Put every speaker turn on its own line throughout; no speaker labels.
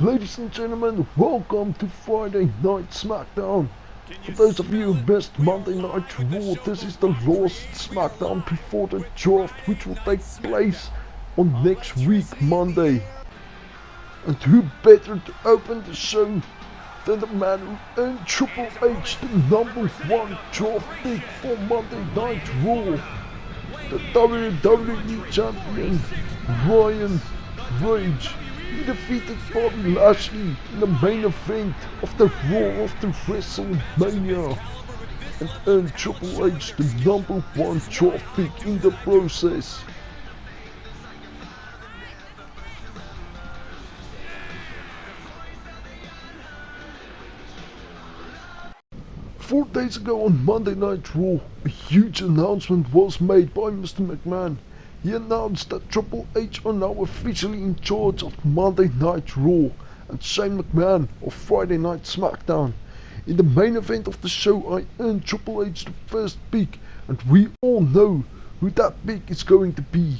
Ladies and gentlemen, welcome to Friday Night Smackdown. For those of you who missed Monday Night Raw, this is the last Smackdown before the draft, which will take place on next week, Monday. And who better to open the show than the man who earned Triple H the #1 draft pick for Monday Night Raw, the WWE Champion, Ryan Rage. He defeated Bobby Lashley in the main event of the Raw after WrestleMania and earned Triple H the #1 draft pick in the process. Four days ago on Monday Night Raw, a huge announcement was made by Mr. McMahon. He announced that Triple H are now officially in charge of Monday Night Raw and Shane McMahon of Friday Night Smackdown. In the main event of the show, I earned Triple H the first pick, and we all know who that pick is going to be.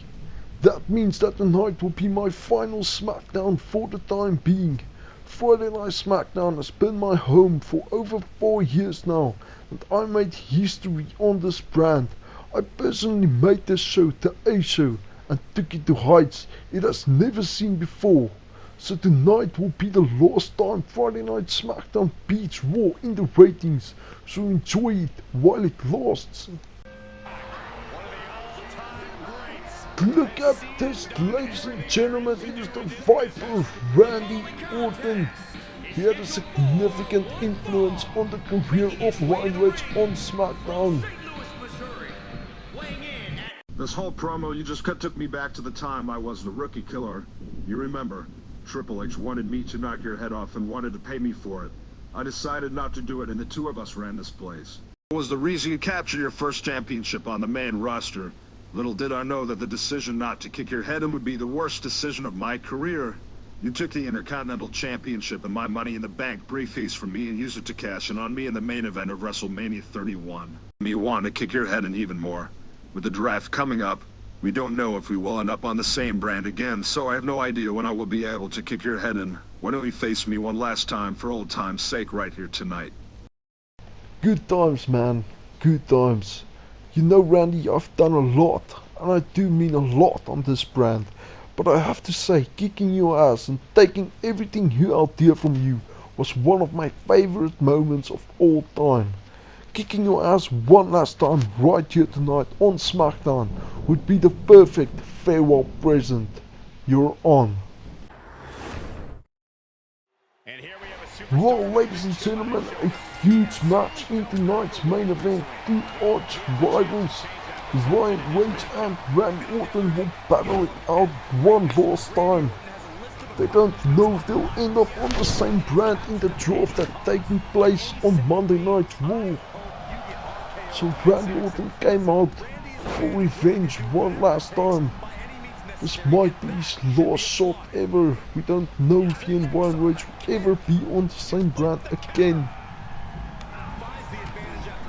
That means that tonight will be my final Smackdown for the time being. Friday Night Smackdown has been my home for over 4 years now, and I made history on this brand. I personally made this show the A show and took it to heights it has never seen before. So tonight will be the last time Friday Night Smackdown beats Raw in the ratings, so enjoy it while it lasts. Look at this, ladies and gentlemen, it is the Viper, Randy Orton. He had a significant influence on the career of Ryan Rage on SmackDown.
This whole promo you just cut took me back to the time I was the rookie killer. You remember, Triple H wanted me to knock your head off and wanted to pay me for it. I decided not to do it, and the two of us ran this place. It was the reason you captured your first championship on the main roster. Little did I know that the decision not to kick your head in would be the worst decision of my career. You took the Intercontinental Championship and my Money in the Bank briefcase from me and used it to cash in on me in the main event of WrestleMania 31. You want to kick your head in even more. With the draft coming up, we don't know if we will end up on the same brand again, so I have no idea when I will be able to kick your head in. Why don't you face me one last time for old time's sake right here tonight?
Good times, man. Good times. You know, Randy, I've done a lot, and I do mean a lot on this brand. But I have to say, kicking your ass and taking everything you out there from you was one of my favorite moments of all time. Kicking your ass one last time right here tonight on SmackDown would be the perfect farewell present. You're on. Well, ladies and gentlemen, a huge match in tonight's main event. Two arch rivals, Ryan Rage and Randy Orton, will battle it out one last time. They don't know if they'll end up on the same brand in the draft that's taking place on Monday Night Raw. So Randy Orton came out for revenge one last time. This might be his last shot ever. We don't know if he and Ryan Rage will ever be on the same brand again.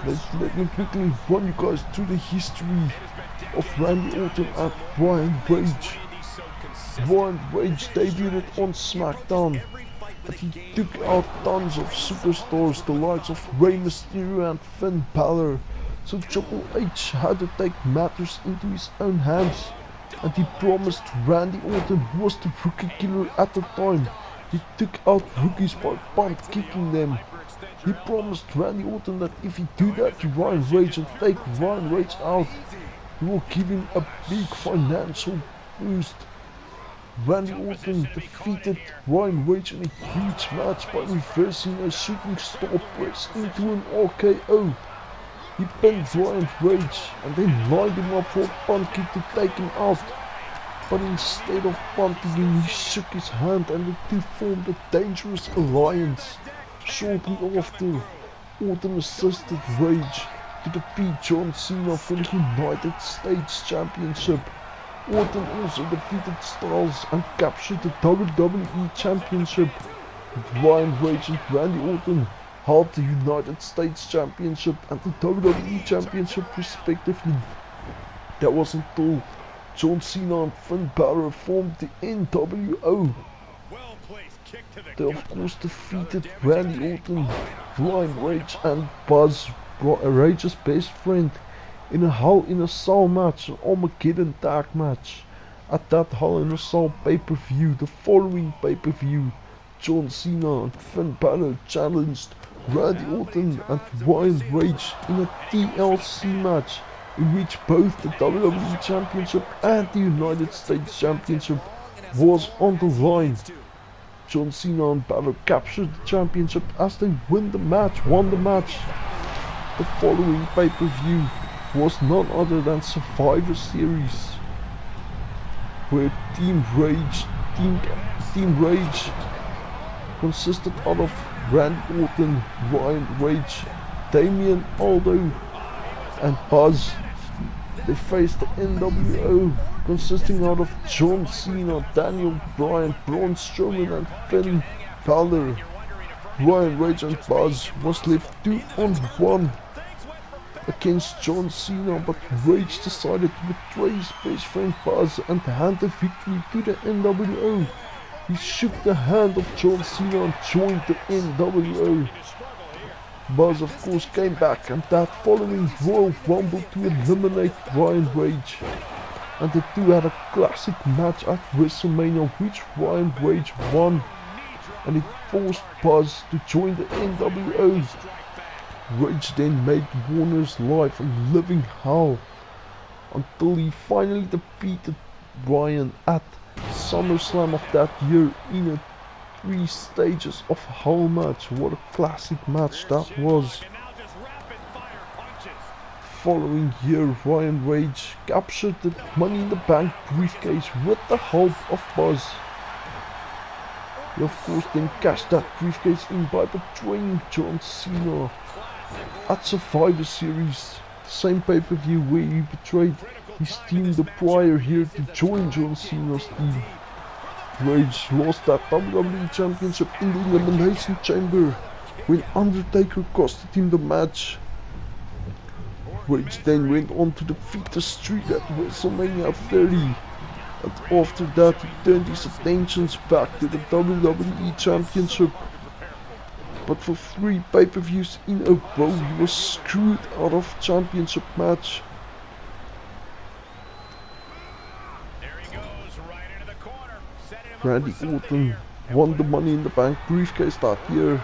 Let me quickly run you guys through the history of Randy Orton and Ryan Rage. Ryan Rage debuted on SmackDown, and he took out tons of superstars, the likes of Rey Mysterio and Finn Balor. So Triple H had to take matters into his own hands, and he promised Randy Orton, who was the rookie killer at the time, he took out rookies by punt kicking them. He promised Randy Orton that if he do that to Ryan Rage and take Ryan Rage out, he will give him a big financial boost. Randy Orton defeated Ryan Rage in a huge match by reversing a shooting star press into an RKO. He pinned Ryan Rage and then lined him up for a punt kick to take him out. But instead of punting him, he shook his hand and the two formed a dangerous alliance. Shortly after, Orton assisted Rage to defeat John Cena for the United States Championship. Orton also defeated Styles and captured the WWE Championship. With Ryan Rage and Randy Orton held the United States Championship and the WWE Championship respectively. That was until John Cena and Finn Balor formed the NWO. They of course defeated Randy Orton, Brian Rage and Buzz, Rage's best friend, in a Hell in a Cell match, an Armageddon tag match. At that Hell in a Cell pay-per-view, the following pay-per-view, John Cena and Finn Balor challenged Randy Orton and Brian Rage in a TLC match, in which both the WWE Championship and the United States Championship was on the line. John Cena and Balor captured the championship as they won the match. The following pay-per-view was none other than Survivor Series, where Team Rage consisted out of Randy Orton, Brian Rage, Damian Aldo and Buzz. They faced the NWO, consisting out of John Cena, Daniel Bryan, Braun Strowman and Finn Balor. Brian Rage and Buzz was left 2-on-1 against John Cena, but Rage decided to betray his best friend Buzz and hand the victory to the NWO. He shook the hand of John Cena and joined the NWO. Buzz of course came back and that following Royal Rumble to eliminate Brian Rage. And the two had a classic match at WrestleMania, which Brian Rage won, and it forced Buzz to join the NWO. Rage then made Warner's life a living hell until he finally defeated Brian at SummerSlam of that year in a 3 stages of hell match. What a classic match that was. Following year, Brian Rage captured the Money in the Bank briefcase with the help of Buzz. He of course then cashed that briefcase in by betraying John Cena at Survivor Series, same pay-per-view where he betrayed his team the prior year to join John Cena's team. Rage lost that WWE Championship in the Elimination Chamber when Undertaker costed him the match. Rage then went on to defeat the Streak at WrestleMania 30, and after that he turned his attentions back to the WWE Championship. But for 3 pay-per-views in a row he was screwed out of championship match. Randy Orton won the Money in the Bank briefcase that year.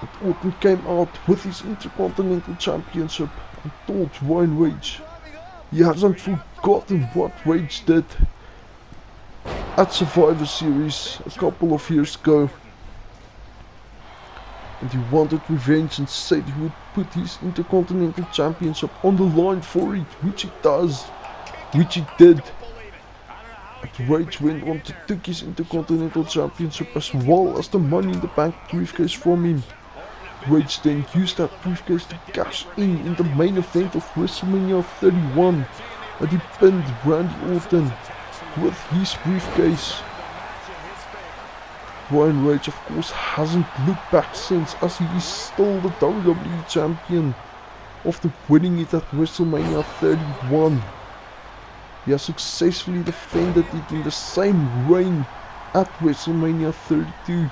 And Orton came out with his Intercontinental Championship and told Brian Rage he hasn't forgotten what Rage did at Survivor Series a couple of years ago. And he wanted revenge and said he would put his Intercontinental Championship on the line for it, which he did. And Rage went on to take his Intercontinental Championship as well as the Money in the Bank briefcase from him. Rage then used that briefcase to cash in the main event of WrestleMania 31, and he pinned Randy Orton with his briefcase. Brian Rage of course hasn't looked back since, as he is still the WWE Champion after winning it at WrestleMania 31. He has successfully defended it in the same reign at WrestleMania 32.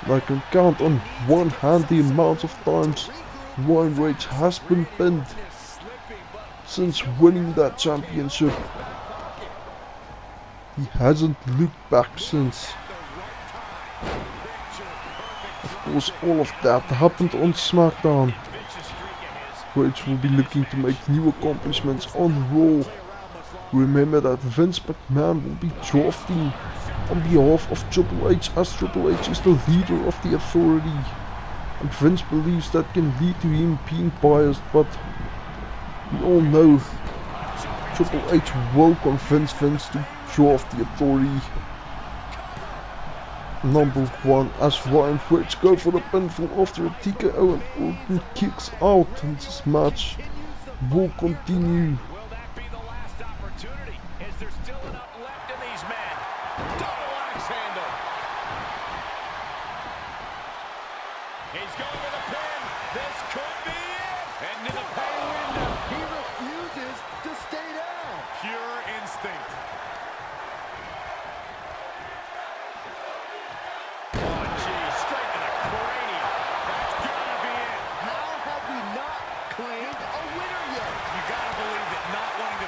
I can count on one hand the amount of times Brian Rage has been pinned since winning that championship. He hasn't looked back since. Of course, all of that happened on Smackdown. Rage will be looking to make new accomplishments on Raw. Remember that Vince McMahon will be drafting on behalf of Triple H, as Triple H is the leader of the Authority. And Vince believes that can lead to him being biased, but we all know Triple H will convince Vince to draft the Authority. Number 1, as Ryan Rage go for the pinfall after a TKO and Orton kicks out, and this match will continue.
Will that be the last opportunity? Is there still enough left in these men? Double axe handle. He's going to the pin. This could be it. Into the pay window.
He refuses to stay down.
Pure instinct.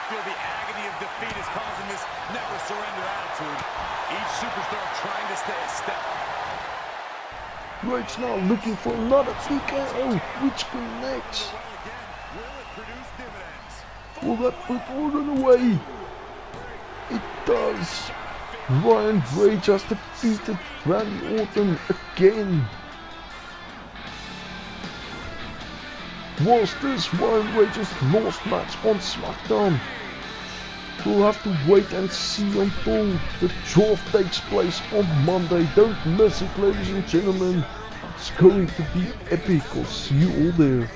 feel the agony of defeat is causing this never surrender attitude. Each superstar trying to stay a step.
Rage now looking for another TKO, which connects. Will that put Orton away? It does. Ryan Rage has defeated Randy Orton again. Was this Ryan Rage's last match on Smackdown? We'll have to wait and see until the draft takes place on Monday. Don't miss it, ladies and gentlemen. It's going to be epic. I'll see you all there.